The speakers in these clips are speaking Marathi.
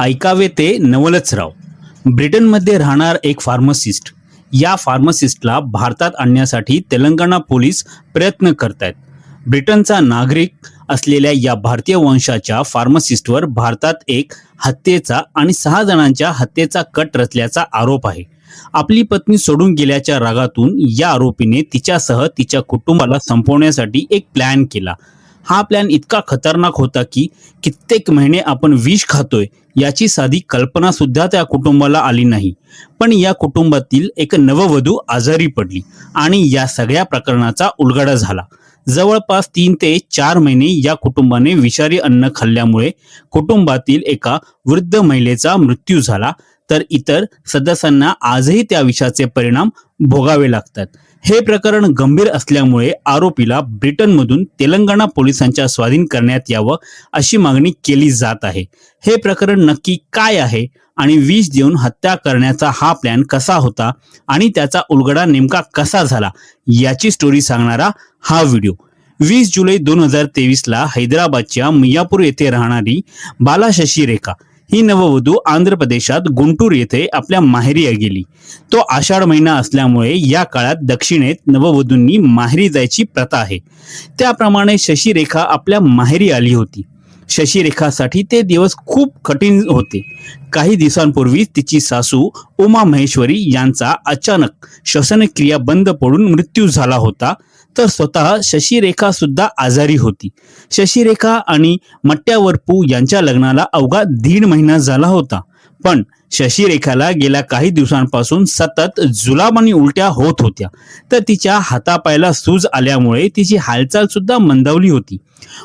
ऐकावे ते नवलच राव. ब्रिटनमध्ये राहणार एक फार्मासिस्ट. या फार्मासिस्टला भारतात आणण्यासाठी तेलंगणा पोलीस प्रयत्न करतायत. ब्रिटनचा नागरिक असलेल्या या भारतीय वंशाच्या फार्मासिस्टवर भारतात एक हत्येचा आणि 6 जणांच्या हत्येचा कट रचल्याचा आरोप आहे. आपली पत्नी सोडून गेल्याच्या रागातून या आरोपीने तिच्यासह तिच्या कुटुंबाला संपवण्यासाठी एक प्लॅन केला. हा प्लॅन इतका खतरनाक होता की कित्येक महिने आपण विष खातोय याची साधी कल्पना सुद्धा त्या कुटुंबाला आली नाही. पण या कुटुंबातील एक नववधू आजारी पडली आणि या सगळ्या प्रकरणाचा उलगडा झाला. जवळपास 3 ते 4 महिने या कुटुंबाने विषारी अन्न खाल्ल्यामुळे कुटुंबातील एका वृद्ध महिलेचा मृत्यू झाला, तर इतर सदस्यांना आजही त्या विषाचे परिणाम भोगावे लागतात. हे प्रकरण गंभीर असल्यामुळे आरोपीला ब्रिटनमधून तेलंगणा पोलिसांच्या स्वाधीन करण्यात यावं अशी मागणी केली जात आहे. हे प्रकरण नक्की काय आहे आणि विष देऊन हत्या करण्याचा हा प्लॅन कसा होता आणि त्याचा उलगडा नेमका कसा झाला याची स्टोरी सांगणारा हा व्हिडिओ. 20 जुलै 2023ला हैदराबादच्या मियापूर येथे राहणारी बाला शशी रेखा ही नववधू आंध्र प्रदेशात गुंटूर येथे आपल्या माहेरी गेली. तो आषाढ महिना असल्यामुळे या काळात दक्षिणेत नववधूंनी माहेरी जायची प्रथा आहे. त्याप्रमाणे शशी रेखा आपल्या माहेरी आली होती. शशी रेखासाठी ते दिवस खूप कठीण होते. काही दिवसांपूर्वी तिची सासू उमा महेश्वरी यांचा अचानक श्वसनक्रिया बंद पडून मृत्यू झाला होता, तर स्वतः शशी रेखा सुद्धा आजारी होती. शशी रेखा आणि मट्ट्यावरपू यांच्या लग्नाला अवघा 1.5 महिना झाला होता, पण शशी रेखाला गेल्या काही दिवसांपासून सतत जुलाब आणि उलट्या होत होत्या. तर तिच्या हातापायाला सूज आल्यामुळे तिची हालचाल सुद्धा मंदावली होती.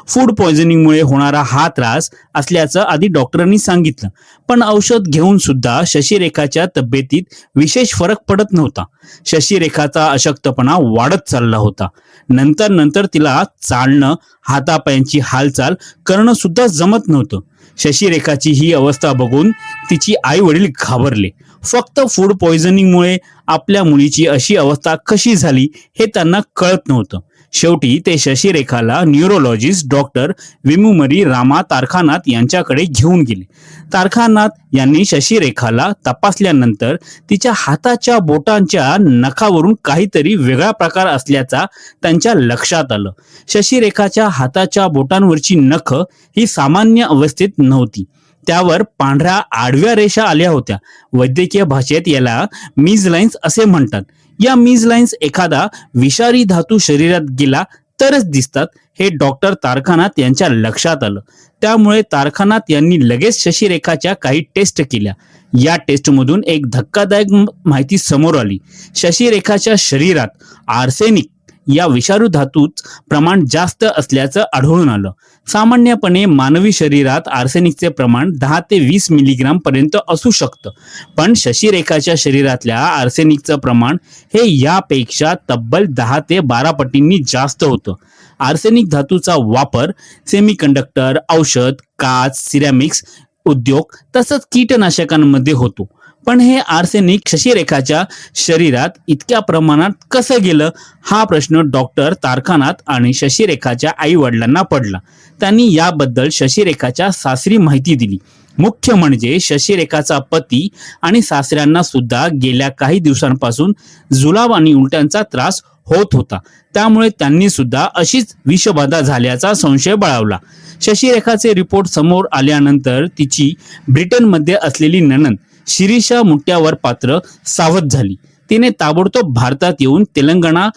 फूड पॉयझनिंगमुळे होणारा हा त्रास असल्याचं आधी डॉक्टरांनी सांगितलं, पण औषध घेऊन सुद्धा शशी रेखाच्या तब्येतीत विशेष फरक पडत नव्हता. शशी रेखाचा अशक्तपणा वाढत चालला होता. नंतर तिला चालणं, हातापायांची हालचाल करणं सुद्धा जमत नव्हतं. शशी रेखाची ही अवस्था बघून तिची आई वडील घाबरले. फक्त फूड पॉयझनिंगमुळे आपल्या मुलीची अशी अवस्था कशी झाली हे त्यांना कळत नव्हतं. शेवटी ते शशी रेखाला न्यूरोलॉजिस्ट डॉक्टर विमुमरी रामा तारखानाथ यांच्याकडे घेऊन गेले. तारखानाथ यांनी शशी रेखाला तपासल्यानंतर तिच्या हाताच्या बोटांच्या नखावरून काहीतरी वेगळा प्रकार असल्याचा त्यांच्या लक्षात आलं. शशी रेखाच्या हाताच्या बोटांवरची नख ही सामान्य अवस्थेत नव्हती. त्यावर पांढऱ्या आडव्या रेषा आल्या होत्या. वैद्यकीय भाषेत याला मीज लाईन्स असे म्हणतात. या मीज लाईन्स एखादा विषारी धातू शरीरात गेला तरच दिसतात हे डॉक्टर तारखानाथ यांच्या लक्षात आलं. त्यामुळे तारखानाथ यांनी लगेच शशी रेखाच्या काही टेस्ट केल्या. या टेस्टमधून एक धक्कादायक माहिती समोर आली. शशी रेखाच्या शरीरात आर्सेनिक या विषारी धातूच प्रमाण जास्त असल्याचं आढळून आलं. सामान्यपणे मानवी शरीरात आर्सेनिकचे प्रमाण 10 ते 20 मिलीग्राम पर्यंत असू शकतं, पण शशी रेखाच्या शरीरातल्या आर्सेनिकचं प्रमाण हे यापेक्षा तब्बल 10 ते 12 पटींनी जास्त होतं. आर्सेनिक धातूचा वापर सेमीकंडक्टर, औषध, काच, सिरॅमिक्स उद्योग तसंच कीटनाशकांमध्ये होतो. पण हे आर्सेनिक शशी रेखाच्या शरीरात इतक्या प्रमाणात कसं गेलं हा प्रश्न डॉक्टर तारखानाथ आणि शशी रेखाच्या आई वडिलांना पडला. त्यांनी याबद्दल शशी रेखाच्या सासरी माहिती दिली. मुख्य म्हणजे शशी रेखाचा पती आणि सासऱ्यांना सुद्धा गेल्या काही दिवसांपासून जुलाब आणि उलट्यांचा त्रास होत होता. त्यामुळे त्यांनी सुद्धा अशीच विषबाधा झाल्याचा संशय बळावला. शशी रेखाचे रिपोर्ट समोर आल्यानंतर तिची ब्रिटनमध्ये असलेली नणंद शिरीषा मुट्ट्यावर पात्र सावध झाली. तिने ताबडतोब भारतात येऊन तेलंगणा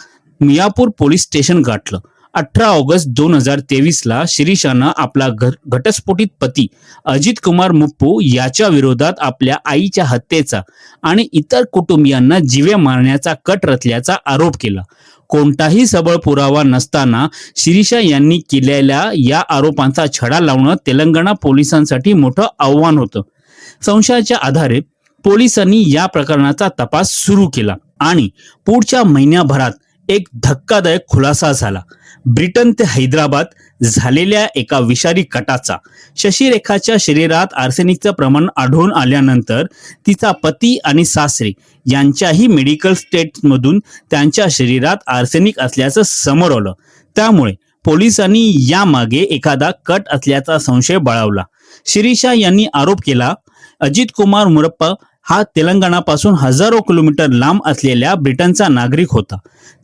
मियापूर पोलीस स्टेशन गाठलं. 18 ऑगस्ट 2023ला शिरीषानं आपला घटस्फोटित पती अजित कुमार मुप्पू याच्या विरोधात आपल्या आईच्या हत्येचा आणि इतर कुटुंबियांना जीवे मारण्याचा कट रचल्याचा आरोप केला. कोणताही सबळ पुरावा नसताना शिरीषा यांनी केलेल्या या आरोपांचा छडा लावणं तेलंगणा पोलिसांसाठी मोठं आव्हान होतं. संशयाच्या आधारे पोलिसांनी या प्रकरणाचा तपास सुरू केला आणि पुढच्या महिन्याभरात एक धक्कादायक खुलासा झाला. ब्रिटन ते हैदराबाद झालेल्या एका विषारी कटाचा शशी रेखाच्या शरीरात आर्सेनिकचं प्रमाण आढळून आल्यानंतर तिचा पती आणि सासरे यांच्याही मेडिकल स्टेटमधून त्यांच्या शरीरात आर्सेनिक असल्याचं समोर आलं. त्यामुळे पोलिसांनी यामागे एखादा कट असल्याचा संशय बळावला. शिरीषा यांनी आरोप केला अजित कुमार मुरप्पा हा तेलंगणापासून हजारो किलोमीटर लांब असलेल्या ब्रिटनचा नागरिक होता.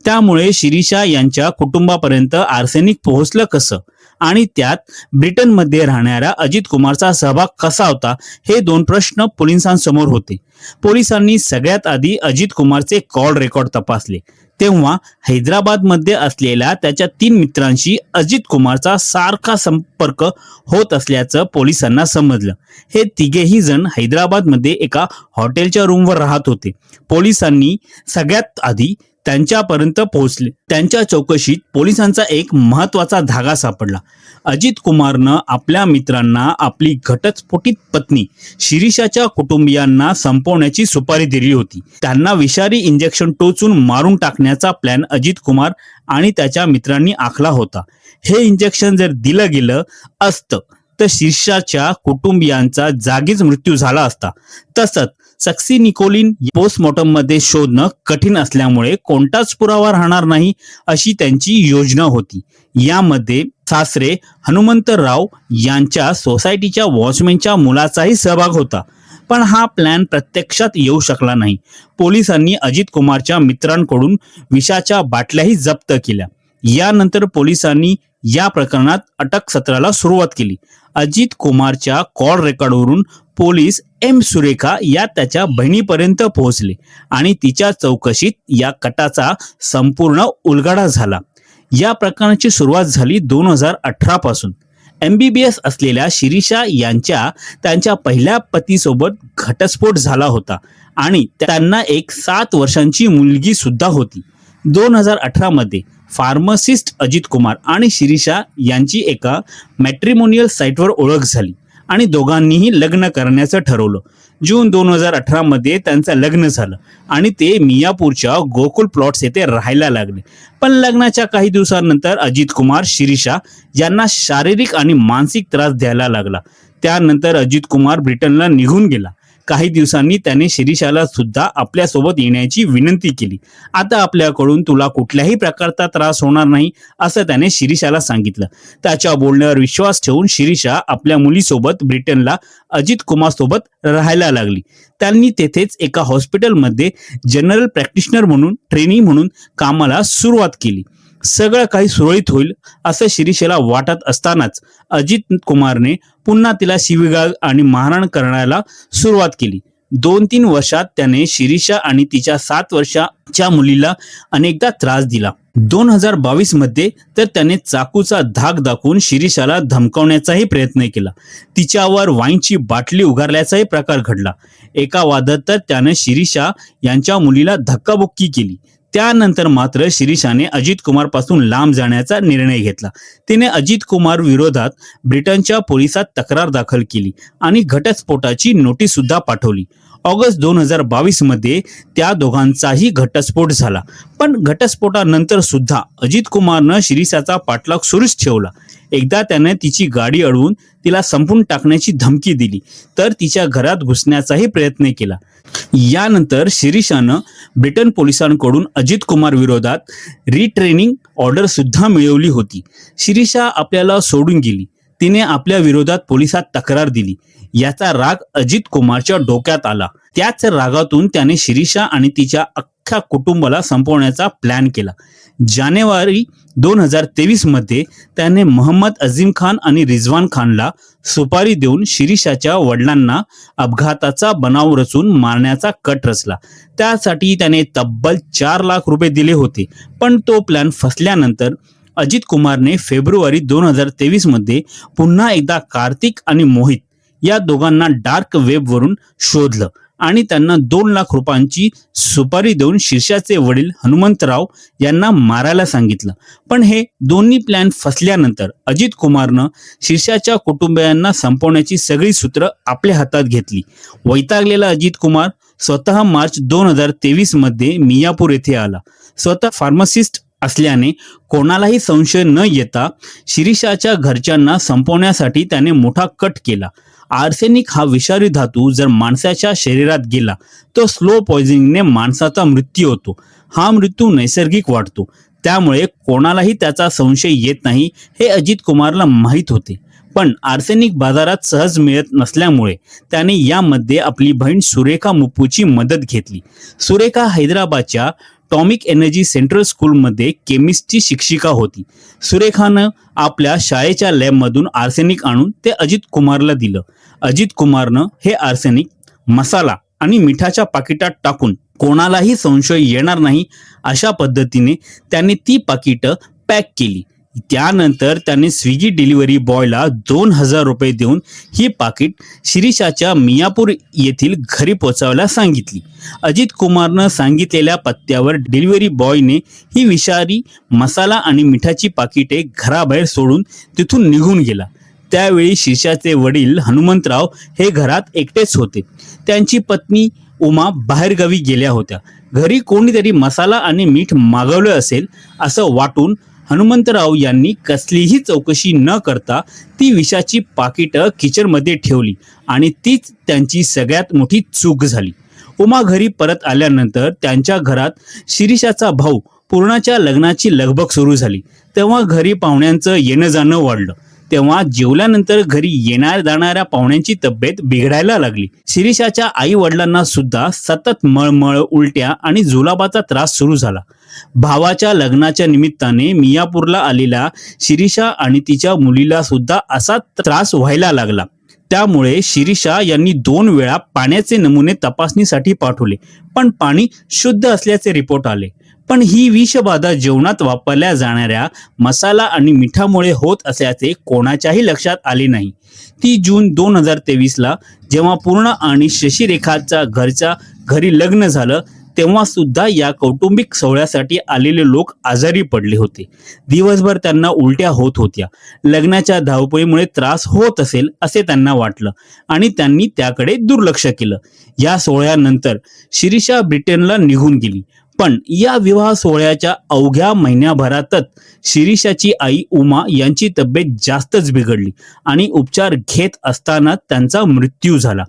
त्यामुळे शिरीषा यांच्या कुटुंबापर्यंत आर्सेनिक पोहोचलं कसं आणि त्यात ब्रिटनमध्ये राहणाऱ्या अजित कुमारचा सहभाग कसा होता, हे दोन प्रश्न पोलिसांसमोर होते. पोलिसांनी सगळ्यात आधी अजित कुमारचे कॉल रेकॉर्ड तपासले. तेव्हा हैदराबादमध्ये असलेल्या त्याच्या 3 मित्रांशी अजित कुमारचा सारखा संपर्क होत असल्याचं पोलिसांना समजलं. हे तिघेही जण हैदराबादमध्ये एका हॉटेलच्या रूमवर राहत होते. पोलिसांनी सगळ्यात आधी त्यांच्यापर्यंत पोहोचले. त्यांच्या चौकशीत पोलिसांचा एक महत्वाचा धागा सापडला. अजित कुमारनं आपल्या मित्रांना आपली घटस्फोटित पत्नी शिरीषाच्या कुटुंबियांना संपवण्याची सुपारी दिली होती. त्यांना विषारी इंजेक्शन टोचून मारून टाकण्याचा प्लॅन अजित कुमार आणि त्याच्या मित्रांनी आखला होता. हे इंजेक्शन जर दिलं गेलं असतं तर शिरीषाच्या कुटुंबियांचा जागीच मृत्यू झाला असता. तसंच सक्सी निकोलिन पोस्टमॉर्टम मध्ये शोधणं कठीण असल्यामुळे कोणताच पुरावा राहणार नाही अशी त्यांची योजना होती. यामध्ये सासरे हनुमंतराव यांच्या सोसायटीच्या वॉचमॅनच्या मुलाचाही सहभाग होता. पण हा प्लॅन प्रत्यक्षात येऊ शकला नाही. पोलिसांनी अजित कुमारच्या मित्रांकडून विषाच्या बाटल्याही जप्त केल्या. यानंतर पोलिसांनी या प्रकरणात अटक सत्राला सुरुवात केली. अजित कुमारच्या कॉल रेकॉर्डवरून पोलीस एम सुरेखा या त्याच्या बहिणीपर्यंत पोहोचले आणि तिच्या चौकशीत या कटाचा संपूर्ण उलगडा झाला. या प्रकरणाची सुरुवात झाली 2018 पासून. MBBS असलेल्या शिरीषा यांच्या त्यांच्या पहिल्या पतीसोबत घटस्फोट झाला होता आणि त्यांना एक 7 वर्षांची मुलगी सुद्धा होती. 2018 मध्ये फार्मासिस्ट अजित कुमार आणि शिरीषा यांची एका मॅट्रिमोनियल साईटवर ओळख झाली आणि दोघांनीही लग्न करण्याचं ठरवलं. जून 2018 मध्ये त्यांचं लग्न झालं आणि ते मियापूरच्या गोकुल प्लॉट्स येथे राहायला लागले. पण लग्नाच्या काही दिवसांनंतर अजित कुमार शिरीषा यांना शारीरिक आणि मानसिक त्रास द्यायला लागला. त्यानंतर अजित कुमार ब्रिटनला निघून गेला. काही दिवसांनी त्याने शिरीषाला सुद्धा आपल्यासोबत येण्याची विनंती केली. आता आपल्याकडून तुला कुठल्याही प्रकारचा त्रास होणार नाही असं त्याने शिरीषाला सांगितलं. त्याच्या बोलण्यावर विश्वास ठेवून शिरीषा आपल्या मुलीसोबत ब्रिटनला अजित कुमार सोबत राहायला लागली. त्यांनी तेथेच एका हॉस्पिटलमध्ये जनरल प्रॅक्टिशनर म्हणून ट्रेनी म्हणून कामाला सुरुवात केली. सगळं काही सुरळीत होईल असं शिरीषेला वाटत असतानाच अजित कुमारने पुन्हा तिला शिवीगाळ आणि मारहाण करण्याला सुरुवात केली. 2-3 वर्षात त्याने शिरीषा आणि तिच्या 7 वर्षाच्या मुलीला अनेकदा त्रास दिला. 2022 मध्ये तर त्याने चाकूचा धाक दाखवून शिरीषाला धमकावण्याचाही प्रयत्न केला. तिच्यावर वाईनची बाटली उगारल्याचाही प्रकार घडला. एका वादात तर त्याने शिरीषा यांच्या मुलीला धक्काबुक्की केली. त्यानंतर मात्र शिरीषाने अजित कुमार पासून लांब जाण्याचा निर्णय घेतला. तिने अजित कुमार विरोधात ब्रिटनच्या पोलिसात तक्रार दाखल केली आणि घटस्फोटाची नोटीस सुद्धा पाठवली. ऑगस्ट 2022 मध्ये त्या दोघांचाही घटस्फोट झाला. पण घटस्फोटानंतर सुद्धा अजित कुमारनं शिरीषाचा पाठलाग सुरूच ठेवला. एकदा त्याने तिची गाडी अडवून तिला संपून टाकण्याची धमकी दिली तर तिच्या घरात घुसण्याचाही प्रयत्न केला. यानंतर शिरीषानं ब्रिटन पोलिसांकडून अजित कुमार विरोधात रिट्रेनिंग ऑर्डर सुद्धा मिळवली होती. शिरीषा आपल्याला सोडून गेली. तिने आपल्या विरोधात पोलिसात तक्रार दिली. याचा राग अजित कुमारच्या डोक्यात आला. त्याच रागातून त्याने शिरीषा आणि तिच्या अख्ख्या कुटुंबाला संपवण्याचा प्लॅन केला. जानेवारी 2023 मध्ये त्याने मोहम्मद अझीम खान आणि रिजवान खानला सुपारी देऊन शिरीषाच्या वडिलांना अपघाताचा बनाव रचून मारण्याचा कट रचला. त्यासाठी त्याने तब्बल 4 लाख रुपये दिले होते. पण तो प्लॅन फसल्यानंतर अजित कुमारने फेब्रुवारी 2023 मध्ये पुन्हा एकदा कार्तिक आणि मोहित या दोघांना डार्क वेबवरून शोधलं आणि त्यांना 2 लाख रुपयांची सुपारी देऊन शिरीषाचे वडील हनुमंतराव यांना मारायला सांगितलं. पण हे दोन्ही प्लॅन फसल्यानंतर अजित कुमारनं शिरीषाच्या कुटुंबियांना संपवण्याची सगळी सूत्र आपल्या हातात घेतली. वैतागलेला अजित कुमार स्वतः मार्च 2023 मध्ये मियापूर येथे आला. स्वतः फार्मासिस्ट असल्याने कोणालाही संशय न येता शिरीषाच्या घरच्यांना संपवण्यासाठी त्याने मोठा कट केला. आर्सेनिक हा विषारी धातू जर माणसाच्या शरीरात गेला तो स्लो पॉइझनिंगने माणसाचा मृत्यू होतो. हा मृत्यू नैसर्गिक वाटतो. त्यामुळे कोणालाही त्याचा संशय येत नाही हे अजित कुमारला माहीत होते. पण आर्सेनिक बाजारात सहज मिळत नसल्यामुळे त्याने यामध्ये आपली बहीण सुरेखा मुप्पूची मदत घेतली. सुरेखा हैदराबादच्या टॉमिक एनर्जी सेंट्रल स्कूलमध्ये केमिस्ट्री शिक्षिका होती. सुरेखानं आपल्या शाळेच्या लॅबमधून आर्सेनिक आणून ते अजित कुमारला दिलं. अजित कुमारनं हे आर्सेनिक मसाला आणि मिठाच्या पाकिटात टाकून कोणालाही संशय येणार नाही अशा पद्धतीने त्याने ती पाकिटं पॅक केली. त्यानंतर त्याने स्विगी डिलिव्हरी बॉयला 2,000 रुपये देऊन ही पाकिट शिरीषाच्या मियापूर येथील घरी पोहोचवायला सांगितली. अजित कुमारनं सांगितलेल्या पत्त्यावर डिलिव्हरी बॉयने ही विषारी मसाला आणि मिठाची पाकिटे घराबाहेर सोडून तिथून निघून गेला. त्यावेळी शिरीषाचे वडील हनुमंतराव हे घरात एकटेच होते. त्यांची पत्नी उमा बाहेरगावी गेल्या होत्या. घरी कोणीतरी मसाला आणि मीठ मागवलं असेल असं वाटून हनुमंतराव यांनी कसलीही चौकशी न करता ती विषाची पाकिटं किचनमध्ये ठेवली आणि तीच त्यांची सगळ्यात मोठी चूक झाली. उमा घरी परत आल्यानंतर त्यांच्या घरात शिरीषाचा भाऊ पूर्णाच्या लग्नाची लगबग सुरू झाली. तेव्हा घरी पाहुण्यांचं येणं जाणं वाढलं. तेव्हा जेवल्यानंतर घरी येणार जाणाऱ्या पाहुण्यांची तब्येत बिघडायला लागली. शिरीषाच्या आई वडिलांना सुद्धा सतत मळमळ, उलट्या आणि जुलाबाचा त्रास सुरू झाला. भावाच्या लग्नाच्या निमित्ताने मियापूरला आलेल्या शिरीषा आणि तिच्या मुलीला सुद्धा असा त्रास व्हायला लागला. त्यामुळे शिरीषा यांनी 2 वेळा पाण्याचे नमुने तपासणीसाठी पाठवले, पण पाणी शुद्ध असल्याचे रिपोर्ट आले. पण ही विषबाधा जेवणात वापरल्या जाणाऱ्या मसाला आणि मिठामुळे होत असल्याचे कोणाच्याही लक्षात आले नाही. 30 जून 2023ला जेव्हा पूर्ण आणि शशिरेखाच्या घरी लग्न झालं तेव्हा सुद्धा या कौटुंबिक सोहळ्यासाठी आलेले लोक आजारी पडले होते. दिवसभर त्यांना उलट्या होत होत्या. लग्नाच्या धावपळीमुळे त्रास होत असेल असे त्यांना वाटलं आणि त्यांनी त्याकडे दुर्लक्ष केलं. या सोहळ्यानंतर शिरीषा ब्रिटनला निघून गेली. पण या विवाह सोहळ्याच्या अवघ्या महिन्याभरातच शिरीषाची आई उमा यांची तब्येत जास्तच बिघडली आणि उपचार घेत असताना त्यांचा मृत्यू झाला.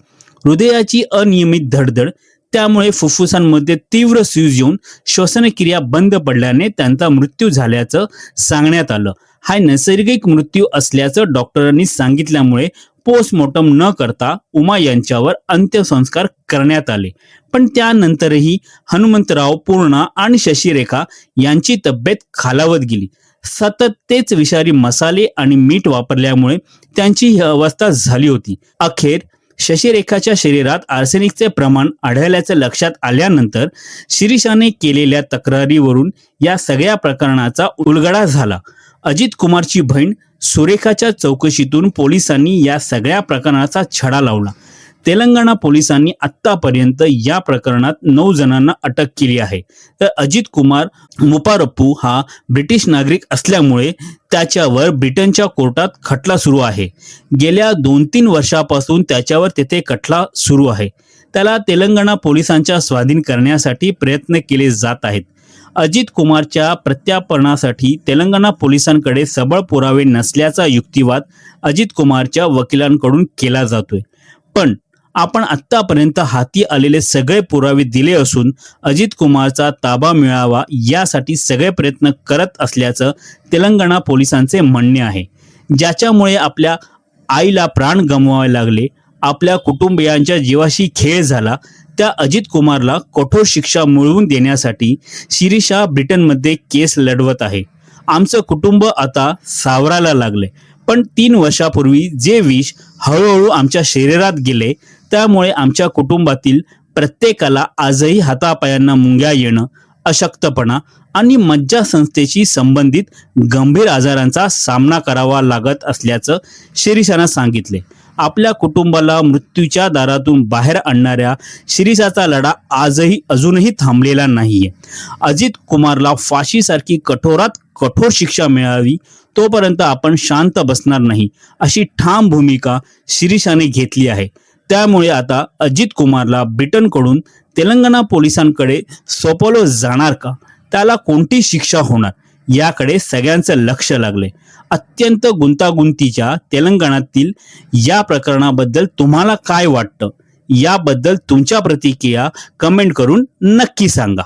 हृदयाची अनियमित धडधड, त्यामुळे फुफ्फुसांमध्ये तीव्र सूज येऊन श्वसनक्रिया बंद पडल्याने त्यांचा मृत्यू झाल्याचं सांगण्यात आलं. हा नैसर्गिक मृत्यू असल्याचं डॉक्टरांनी सांगितल्यामुळे पोस्टमॉर्टम न करता उमा यांच्यावर अंत्यसंस्कार करण्यात आले. पण त्यानंतरही हनुमंतराव, पूर्णा आणि शशिरेखा यांची तब्येत खालावत गेली. सतत तेच विषारी मसाले आणि मीठ वापरल्यामुळे त्यांची ही अवस्था झाली होती. अखेर शशिरेखाच्या शरीरात आर्सेनिकचे प्रमाण आढळल्याचं लक्षात आल्यानंतर शिरीषाने केलेल्या तक्रारीवरून या सगळ्या प्रकरणाचा उलगडा झाला. अजित कुमारची बहीण सुरेखाच्या चौकशीतून पोलिसांनी या सगळ्या प्रकरणाचा छडा लावला. तेलंगणा पोलिसांनी आत्तापर्यंत या प्रकरणात 9 जणांना अटक केली आहे. तर अजित कुमार मुपारप्पू हा ब्रिटिश नागरिक असल्यामुळे त्याच्यावर ब्रिटनच्या कोर्टात खटला सुरू आहे. गेल्या 2-3 वर्षापासून त्याच्यावर तेथे खटला सुरू आहे. त्याला तेलंगणा पोलिसांच्या स्वाधीन करण्यासाठी प्रयत्न केले जात आहेत. अजित कुमारच्या प्रत्यार्पणासाठी तेलंगणा पोलिसांकडे सबळ पुरावे नसल्याचा युक्तिवाद अजित कुमारच्या वकिलांकडून केला जातोय. पण आपण आत्तापर्यंत हाती आलेले सगळे पुरावे दिले असून अजित कुमारचा ताबा मिळावा यासाठी सगळे प्रयत्न करत असल्याचं तेलंगणा पोलिसांचे म्हणणे आहे. ज्याच्यामुळे आपल्या आईला प्राण गमवावे लागले, आपल्या कुटुंबियांच्या जीवाशी खेळ झाला, त्या अजित कुमारला कठोर शिक्षा मिळवून देण्यासाठी शिरीषा ब्रिटनमध्ये केस लढवत आहे. आमचं कुटुंब आता सावरायला लागले, पण 3 वर्षापूर्वी जे विष हळूहळू आमच्या शरीरात गेले त्यामुळे आमच्या कुटुंबातील प्रत्येकाला आजही हातापायांना मुंग्या येणं, अशक्तपणा आणि मज्जासंस्थेशी संबंधित गंभीर आजारांचा सामना करावा लागत असल्याचं शिरीषानं सांगितले. आपल्या कुटुंबाला मृत्यूच्या दारातून बाहेर आणणाऱ्या शिरीषाचा लढा अजूनही थांबलेला नाहीये. अजित कुमारला फाशीसारखी कठोरात कठोर शिक्षा मिळावी तोपर्यंत आपण शांत बसणार नाही, अशी ठाम भूमिका शिरीषाने घेतली आहे. त्यामुळे आता अजित कुमारला ब्रिटनकडून तेलंगणा पोलिसांकडे सोपवलं जाणार का, त्याला कोणती शिक्षा होणार याकडे सगळ्यांचं लक्ष लागले. अत्यंत गुंतागुंतीच्या तेलंगणातील या प्रकरणाबद्दल तुम्हाला काय वाटतं, याबद्दल तुमच्या प्रतिक्रिया कमेंट करून नक्की सांगा.